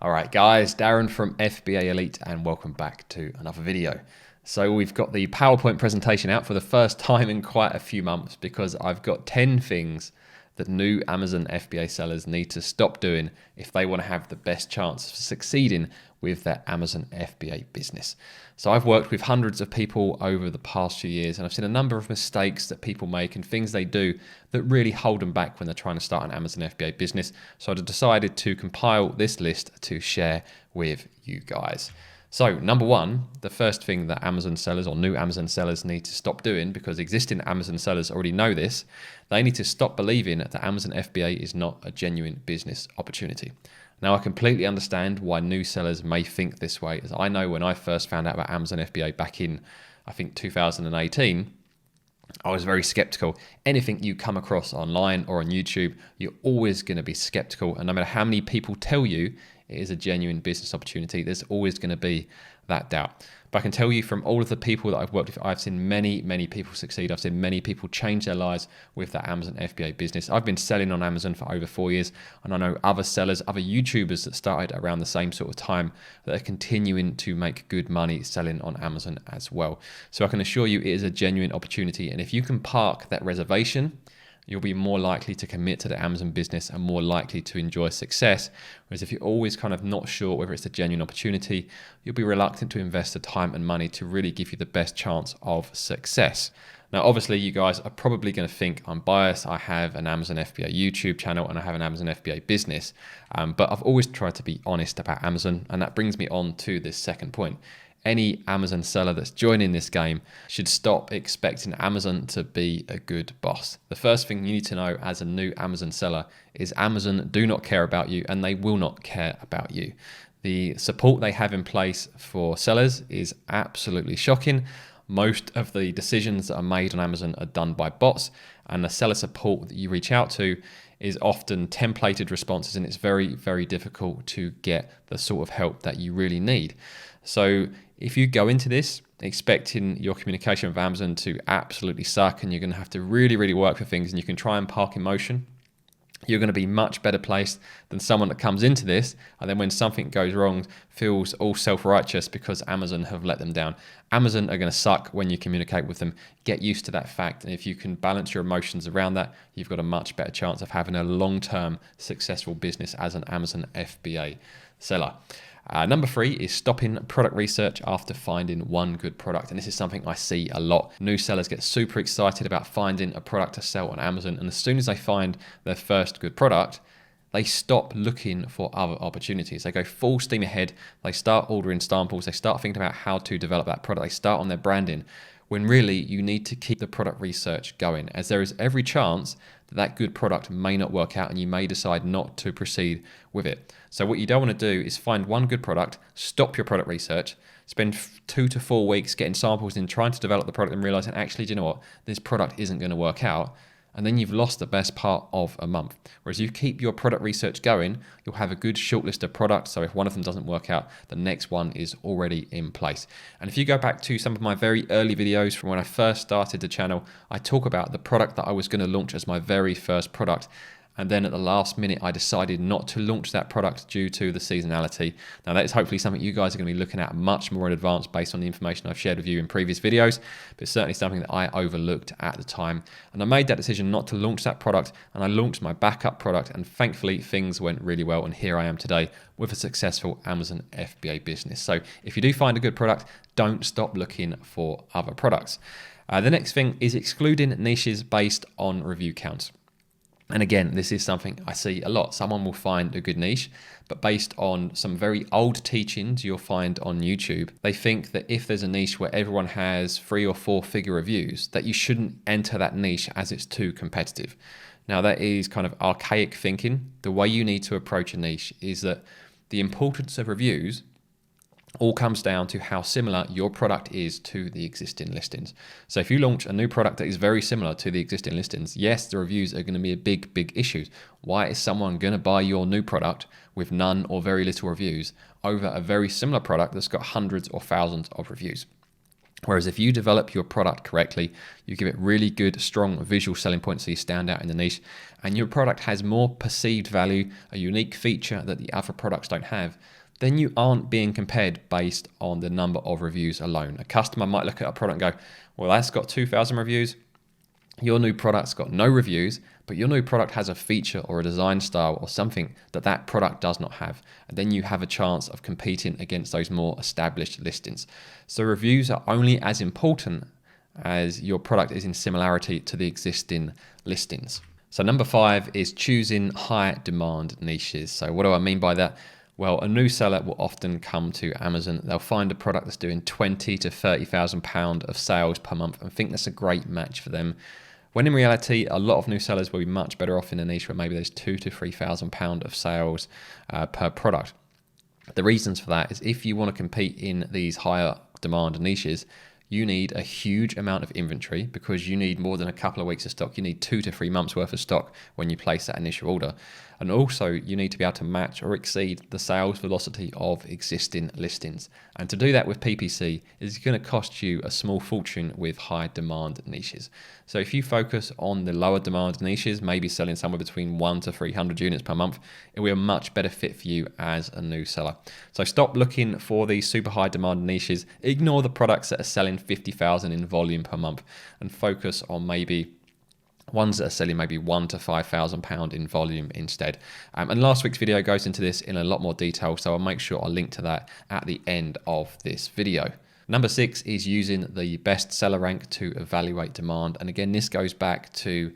All right, guys, Darren from FBA Elite, and welcome back to another video. So we've got the PowerPoint presentation out for the first time in quite a few months because I've got 10 things that new Amazon FBA sellers need to stop doing if they want to have the best chance of succeeding with their Amazon FBA business. So I've worked with hundreds of people over the past few years, and I've seen a number of mistakes that people make and things they do that really hold them back when they're trying to start an Amazon FBA business. So I decided to compile this list to share with you guys. So number one, the first thing that Amazon sellers or new Amazon sellers need to stop doing, because existing Amazon sellers already know this, they need to stop believing that Amazon FBA is not a genuine business opportunity. Now, I completely understand why new sellers may think this way, as I know when I first found out about Amazon FBA back in, I think, 2018, I was very skeptical. Anything you come across online or on YouTube, you're always going to be skeptical. And no matter how many people tell you it is a genuine business opportunity, there's always going to be that doubt. But I can tell you from all of the people that I've worked with, I've seen many, many people succeed. I've seen many people change their lives with that Amazon FBA business. I've been selling on Amazon for over 4 years, and I know other sellers, other YouTubers that started around the same sort of time that are continuing to make good money selling on Amazon as well. So I can assure you it is a genuine opportunity. And if you can park that reservation, you'll be more likely to commit to the Amazon business and more likely to enjoy success. Whereas if you're always kind of not sure whether it's a genuine opportunity, you'll be reluctant to invest the time and money to really give you the best chance of success. Now, obviously, you guys are probably going to think I'm biased. I have an Amazon FBA YouTube channel and I have an Amazon FBA business, but I've always tried to be honest about Amazon. And that brings me on to this second point. Any Amazon seller that's joining this game should stop expecting Amazon to be a good boss. The first thing you need to know as a new Amazon seller is Amazon do not care about you, and they will not care about you. The support they have in place for sellers is absolutely shocking. Most of the decisions that are made on Amazon are done by bots, and the seller support that you reach out to is often templated responses, and it's very, very difficult to get the sort of help that you really need. So if you go into this expecting your communication with Amazon to absolutely suck and you're going to have to really, really work for things and you can try and park emotion, you're going to be much better placed than someone that comes into this and then when something goes wrong feels all self-righteous because Amazon have let them down. Amazon are going to suck when you communicate with them. Get used to that fact, and if you can balance your emotions around that, you've got a much better chance of having a long-term successful business as an Amazon FBA seller. Number 3 is stopping product research after finding one good product. And this is something I see a lot. New sellers get super excited about finding a product to sell on Amazon. And as soon as they find their first good product, they stop looking for other opportunities. They go full steam ahead. They start ordering samples. They start thinking about how to develop that product. They start on their branding, when really you need to keep the product research going, as there is every chance that that good product may not work out and you may decide not to proceed with it. So what you don't want to do is find one good product, stop your product research, spend 2 to 4 weeks getting samples and trying to develop the product and realizing, actually, do you know what? This product isn't going to work out. And then you've lost the best part of a month. Whereas you keep your product research going, you'll have a good short list of products. So if one of them doesn't work out, the next one is already in place. And if you go back to some of my very early videos from when I first started the channel, I talk about the product that I was going to launch as my very first product. And then at the last minute, I decided not to launch that product due to the seasonality. Now, that is hopefully something you guys are going to be looking at much more in advance based on the information I've shared with you in previous videos, but it's certainly something that I overlooked at the time. And I made that decision not to launch that product, and I launched my backup product, and thankfully things went really well, and here I am today with a successful Amazon FBA business. So if you do find a good product, don't stop looking for other products. The next thing is excluding niches based on review counts. And again, this is something I see a lot. Someone will find a good niche, but based on some very old teachings you'll find on YouTube, they think that if there's a niche where everyone has 3 or 4 figure reviews, that you shouldn't enter that niche as it's too competitive. Now, that is kind of archaic thinking. The way you need to approach a niche is that the importance of reviews all comes down to how similar your product is to the existing listings. So if you launch a new product that is very similar to the existing listings, yes, the reviews are going to be a big issue. Why is someone going to buy your new product with none or very little reviews over a very similar product that's got hundreds or thousands of reviews? Whereas if you develop your product correctly, you give it really good, strong visual selling points so you stand out in the niche, and your product has more perceived value, a unique feature that the other products don't have, then you aren't being compared based on the number of reviews alone. A customer might look at a product and go, well, that's got 2,000 reviews. Your new product's got no reviews, but your new product has a feature or a design style or something that that product does not have. And then you have a chance of competing against those more established listings. So reviews are only as important as your product is in similarity to the existing listings. So number 5 is choosing high demand niches. So what do I mean by that? Well, a new seller will often come to Amazon. They'll find a product that's doing £20,000 to £30,000 of sales per month and think that's a great match for them. When in reality, a lot of new sellers will be much better off in a niche where maybe there's £2,000 to £3,000 of sales per product. The reasons for that is if you want to compete in these higher demand niches, you need a huge amount of inventory because you need more than a couple of weeks of stock. You need 2 to 3 months worth of stock when you place that initial order. And also you need to be able to match or exceed the sales velocity of existing listings. And to do that with PPC is going to cost you a small fortune with high demand niches. So if you focus on the lower demand niches, maybe selling somewhere between 1 to 300 units per month, it will be a much better fit for you as a new seller. So stop looking for these super high demand niches. Ignore the products that are selling 50,000 in volume per month and focus on maybe ones that are selling maybe £1,000 to £5,000 in volume instead. And last week's video goes into this in a lot more detail, so I'll make sure I'll link to that at the end of this video. Number 6 is using the best seller rank to evaluate demand. And again, this goes back to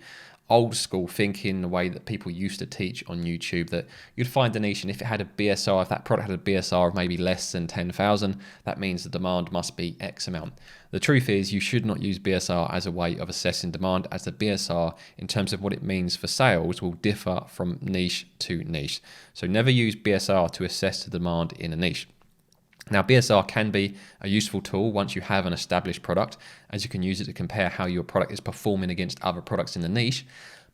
old school thinking, the way that people used to teach on YouTube, that you'd find a niche and if it had a BSR, if that product had a BSR of maybe less than 10,000, that means the demand must be X amount. The truth is you should not use BSR as a way of assessing demand, as the BSR in terms of what it means for sales will differ from niche to niche. So never use BSR to assess the demand in a niche. Now, BSR can be a useful tool once you have an established product, as you can use it to compare how your product is performing against other products in the niche,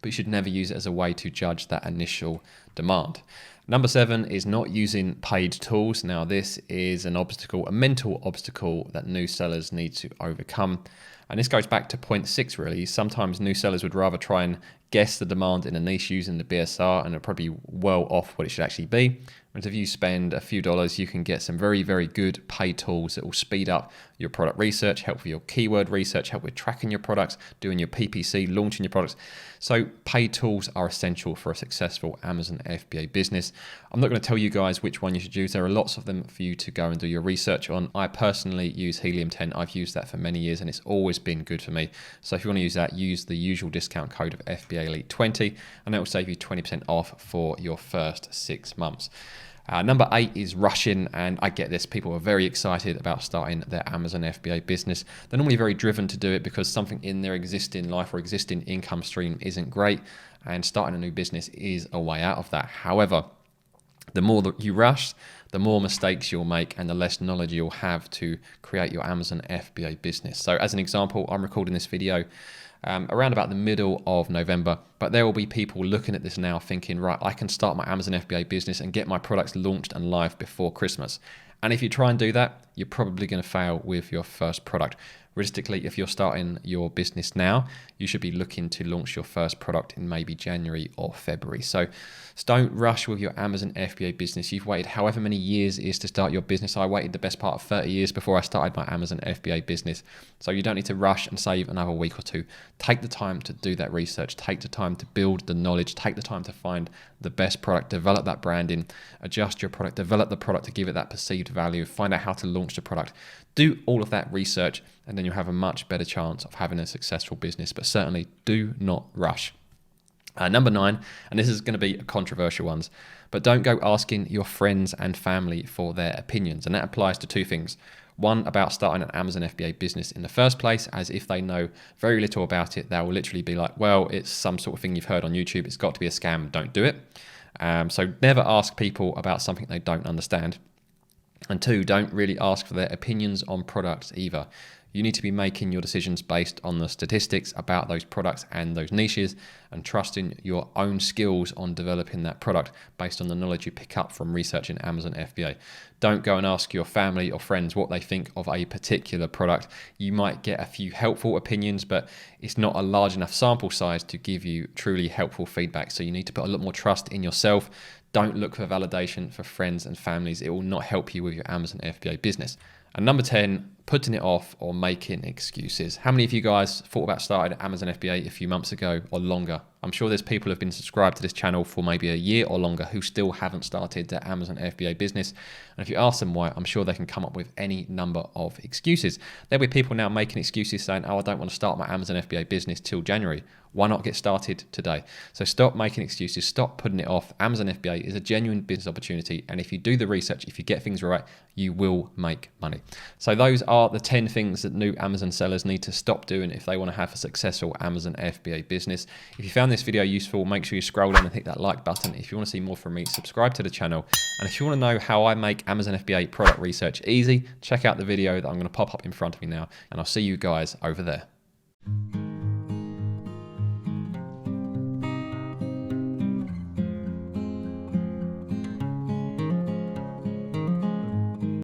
but you should never use it as a way to judge that initial demand. Number 7 is not using paid tools. Now, this is an obstacle, a mental obstacle that new sellers need to overcome. And this goes back to point 6 really. Sometimes new sellers would rather try and guess the demand in a niche using the BSR, and it'll probably be well off what it should actually be. Whereas if you spend a few dollars, you can get some very, very good paid tools that will speed up your product research, help with your keyword research, help with tracking your products, doing your PPC, launching your products. So paid tools are essential for a successful Amazon FBA business. I'm not going to tell you guys which one you should use. There are lots of them for you to go and do your research on. I personally use Helium 10. I've used that for many years and it's always been good for me. So if you want to use that, use the usual discount code of FBA Elite 20 and that will save you 20% off for your first 6 months. Number 8 is rushing, and I get this. People are very excited about starting their Amazon FBA business. They're normally very driven to do it because something in their existing life or existing income stream isn't great, and starting a new business is a way out of that. However, the more that you rush, the more mistakes you'll make and the less knowledge you'll have to create your Amazon FBA business. So as an example, I'm recording this video around about the middle of November, but there will be people looking at this now thinking, right, I can start my Amazon FBA business and get my products launched and live before Christmas. And if you try and do that, you're probably going to fail with your first product. Realistically, if you're starting your business now, you should be looking to launch your first product in maybe January or February. So don't rush with your Amazon FBA business. You've waited however many years it is to start your business. I waited the best part of 30 years before I started my Amazon FBA business. So you don't need to rush and save another week or two. Take the time to do that research. Take the time to build the knowledge. Take the time to find the best product, develop that branding, adjust your product, develop the product to give it that perceived value, find out how to launch the product. Do all of that research and then you'll have a much better chance of having a successful business, but certainly do not rush. Number 9, and this is going to be a controversial one, but don't go asking your friends and family for their opinions. And that applies to 2 things. One, about starting an Amazon FBA business in the first place, as if they know very little about it, they will literally be like, well, it's some sort of thing you've heard on YouTube. It's got to be a scam. Don't do it. So never ask people about something they don't understand. And 2, don't really ask for their opinions on products either. You need to be making your decisions based on the statistics about those products and those niches, and trusting your own skills on developing that product based on the knowledge you pick up from researching Amazon FBA. Don't go and ask your family or friends what they think of a particular product. You might get a few helpful opinions, but it's not a large enough sample size to give you truly helpful feedback. So you need to put a lot more trust in yourself. Don't look for validation for friends and families. It will not help you with your Amazon FBA business. And number 10, putting it off or making excuses. How many of you guys thought about starting Amazon FBA a few months ago or longer? I'm sure there's people who have been subscribed to this channel for maybe a year or longer who still haven't started their Amazon FBA business. And if you ask them why, I'm sure they can come up with any number of excuses. There'll be people now making excuses saying, oh, I don't want to start my Amazon FBA business till January. Why not get started today? So stop making excuses, stop putting it off. Amazon FBA is a genuine business opportunity. And if you do the research, if you get things right, you will make money. So those are the 10 things that new Amazon sellers need to stop doing if they want to have a successful Amazon FBA business. If you found this video useful, make sure you scroll down and hit that like button. If you want to see more from me, subscribe to the channel. And if you want to know how I make Amazon FBA product research easy, check out the video that I'm going to pop up in front of me now. And I'll see you guys over there.